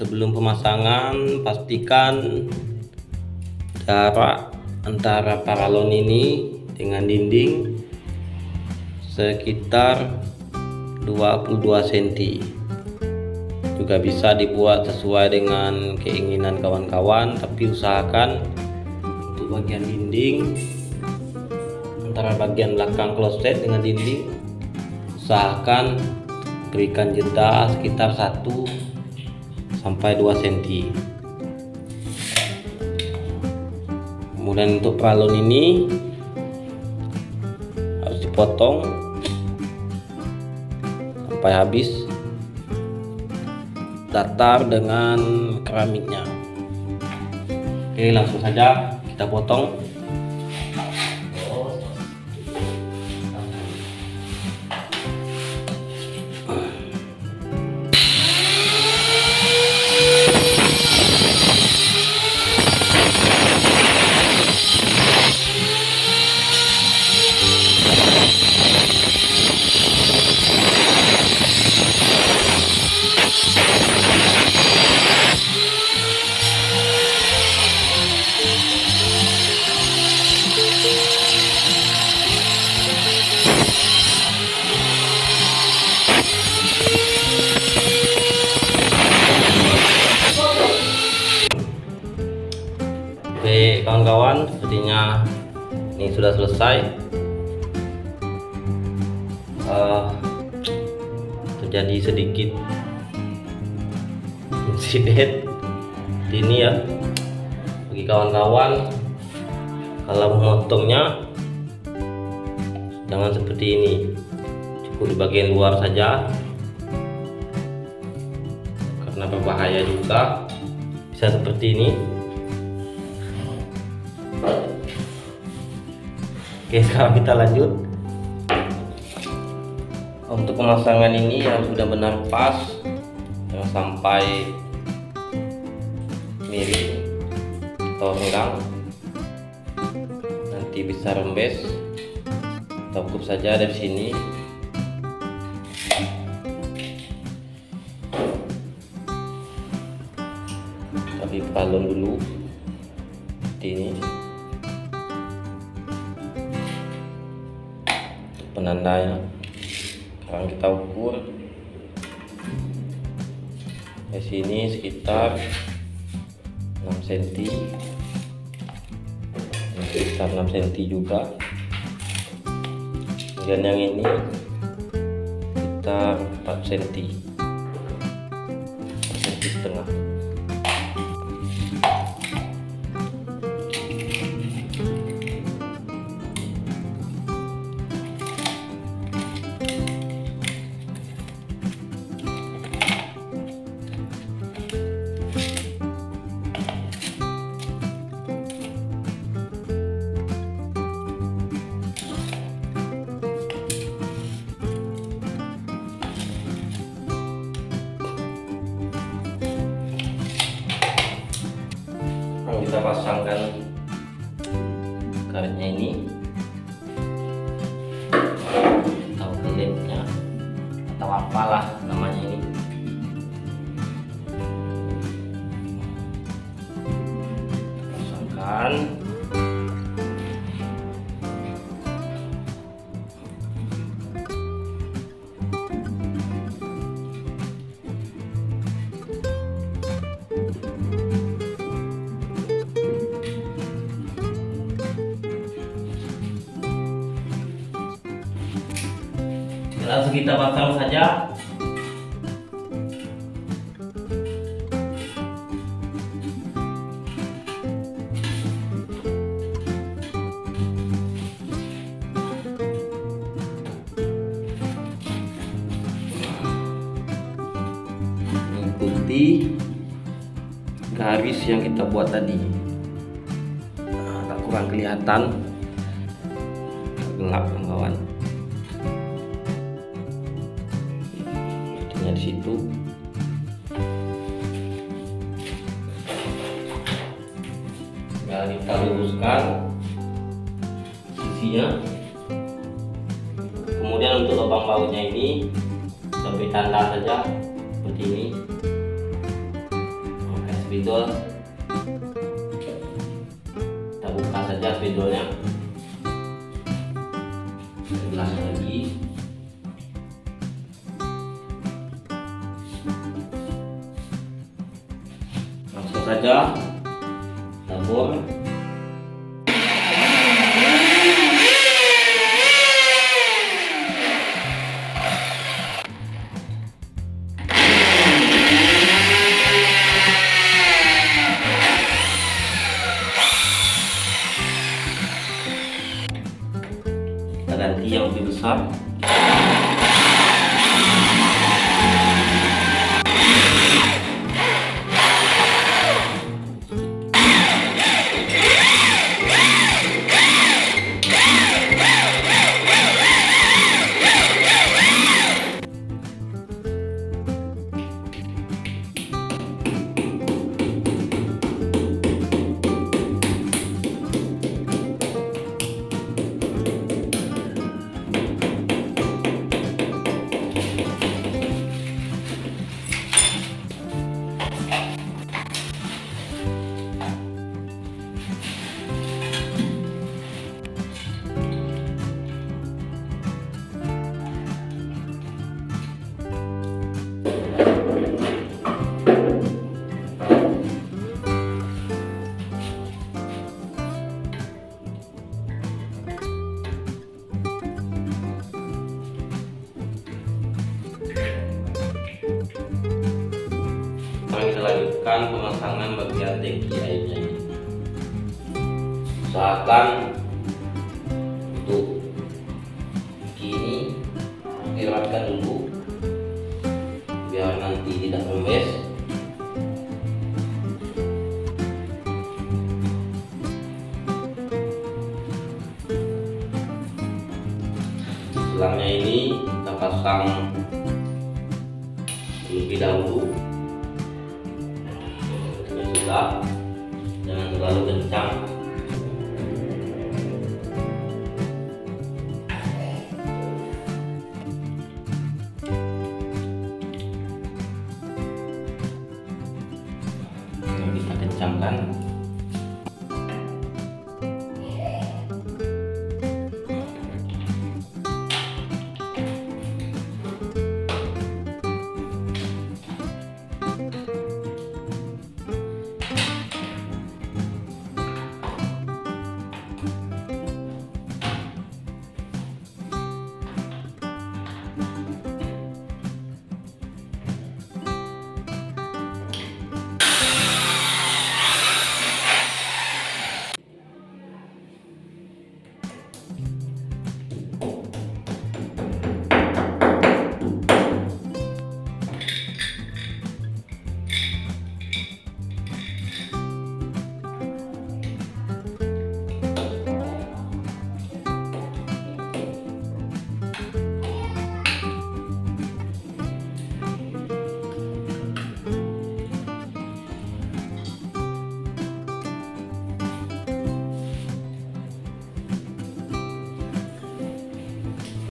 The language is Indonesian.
sebelum pemasangan pastikan jarak antara paralon ini dengan dinding sekitar 22 cm. Juga bisa dibuat sesuai dengan keinginan kawan-kawan, tapi usahakan untuk bagian dinding antara bagian belakang kloset dengan dinding usahakan berikan jeda sekitar 1 sampai 2 cm. Kemudian untuk paralon ini harus dipotong sampai habis datar dengan keramiknya. Oke, langsung saja kita potong. Oke kawan-kawan, sepertinya ini sudah selesai. Terjadi sedikit insiden ini ya. Bagi kawan-kawan, kalau memotongnya jangan seperti ini, cukup di bagian luar saja karena berbahaya juga. Bisa seperti ini. Oke, sekarang kita lanjut. Untuk pemasangan ini yang sudah benar pas, yang sampai miring atau renggang, nanti bisa rembes. Cukup saja dari sini. Tapi paralon dulu seperti ini. Penandanya sekarang kita ukur di sini sekitar 6 cm, sekitar 6 cm juga, dan yang ini sekitar 4 cm, 4 cm setengah. Kita pasangkan karetnya ini atau peletnya atau apalah namanya ini. Pasangkan. Langsung kita pasang saja. Ikuti garis yang kita buat tadi. Agak kurang kelihatan, gelap kawan. Di situ tinggal kita luruskan sisinya. Kemudian untuk lubang bautnya ini sampai tanda saja seperti ini. spidol. Kita buka saja spidolnya. Gelas lagi. Langsung saja tabur. Kita ganti yang lebih besar. Sekarang kita lanjutkan pemasangan bagian tangki airnya ini. Usahakan untuk ini dirapatkan dulu biar nanti tidak rembes. Selangnya ini kita pasang terlebih dahulu. Jangan terlalu kencang. Ini kita kencangkan.